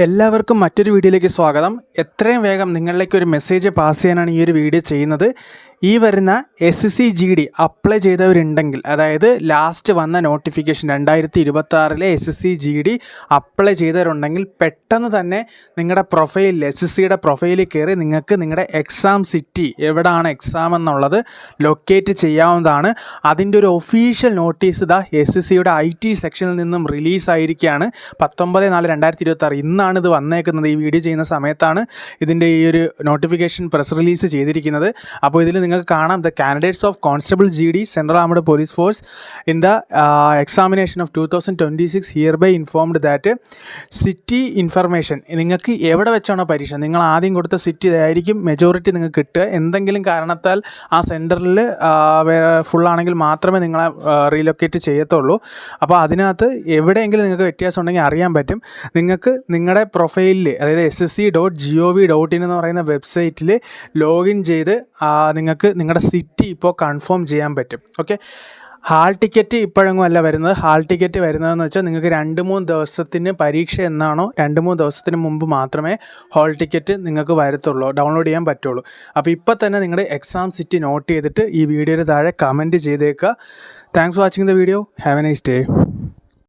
എല്ലാവർക്കും മറ്റൊരു വീഡിയോയിലേക്ക് സ്വാഗതം. എത്രയും വേഗം നിങ്ങളിലേക്ക് ഒരു മെസ്സേജ് പാസ് ചെയ്യാനാണ് ഈ ഒരു വീഡിയോ ചെയ്യുന്നത്. ഈ വരുന്ന SSC-GD അപ്ലൈ ചെയ്തവരുണ്ടെങ്കിൽ, അതായത് ലാസ്റ്റ് വന്ന നോട്ടിഫിക്കേഷൻ 2026 SSC-GD അപ്ലൈ ചെയ്തവരുണ്ടെങ്കിൽ പെട്ടെന്ന് തന്നെ നിങ്ങളുടെ പ്രൊഫൈലിൽ SSCയുടെ പ്രൊഫൈലിൽ കയറി നിങ്ങൾക്ക് നിങ്ങളുടെ എക്സാം സിറ്റി എവിടെയാണ് എക്സാം എന്നുള്ളത് ലൊക്കേറ്റ് ചെയ്യാവുന്നതാണ്. അതിൻ്റെ ഒരു ഒഫീഷ്യൽ നോട്ടീസ് ഇതാ SSCയുടെ IT സെക്ഷനിൽ നിന്നും റിലീസായിരിക്കുകയാണ്. 19/4/2026 ഇന്നാണ് ഇത് വന്നേക്കുന്നത്. ഈ വീഡിയോ ചെയ്യുന്ന സമയത്താണ് ഇതിൻ്റെ ഈ ഒരു നോട്ടിഫിക്കേഷൻ പ്രസ് റിലീസ് ചെയ്തിരിക്കുന്നത്. അപ്പോൾ ഇതിൽ നിങ്ങൾക്ക് കാണാം, the candidates of constable GD central armed police force in the examination of 2026 hereby informed that city information. നിങ്ങൾക്ക് എവിടെ വെച്ചാണോ പരീക്ഷ, നിങ്ങൾ ആദ്യം കൊടുത്ത സിറ്റി ആയിരിക്കും മെജോറിറ്റി നിങ്ങൾക്ക് കിട്ടുക. എന്തെങ്കിലും കാരണത്താൽ ആ സെൻറ്ററിൽ ഫുള്ളാണെങ്കിൽ മാത്രമേ നിങ്ങളെ റീലൊക്കേറ്റ് ചെയ്യത്തുള്ളൂ. അപ്പോൾ അതിനകത്ത് എവിടെയെങ്കിലും നിങ്ങൾക്ക് വ്യത്യാസം ഉണ്ടെങ്കിൽ അറിയാൻ പറ്റും. നിങ്ങൾക്ക് നിങ്ങളുടെ പ്രൊഫൈലിൽ, അതായത് SSC.gov.in എന്ന് പറയുന്ന വെബ്സൈറ്റിൽ ലോഗിൻ ചെയ്ത് നിങ്ങൾക്ക് നിങ്ങളുടെ സിറ്റി ഇപ്പോൾ കൺഫേം ചെയ്യാൻ പറ്റും. ഓക്കെ, ഹാൾ ടിക്കറ്റ് ഇപ്പോഴെങ്ങും അല്ല വരുന്നത്. ഹാൾ ടിക്കറ്റ് വരുന്നതെന്ന് വെച്ചാൽ നിങ്ങൾക്ക് 2-3 ദിവസത്തിന് പരീക്ഷ എന്നാണോ 2-3 ദിവസത്തിന് മുമ്പ് മാത്രമേ ഹാൾ ടിക്കറ്റ് നിങ്ങൾക്ക് വരത്തുള്ളൂ, ഡൗൺലോഡ് ചെയ്യാൻ പറ്റുള്ളൂ. അപ്പോൾ ഇപ്പോൾ തന്നെ നിങ്ങളുടെ എക്സാം സിറ്റി നോട്ട് ചെയ്തിട്ട് ഈ വീഡിയോയുടെ താഴെ കമൻറ്റ് ചെയ്തേക്കുക. Thanks for watching the video. Have A nice day.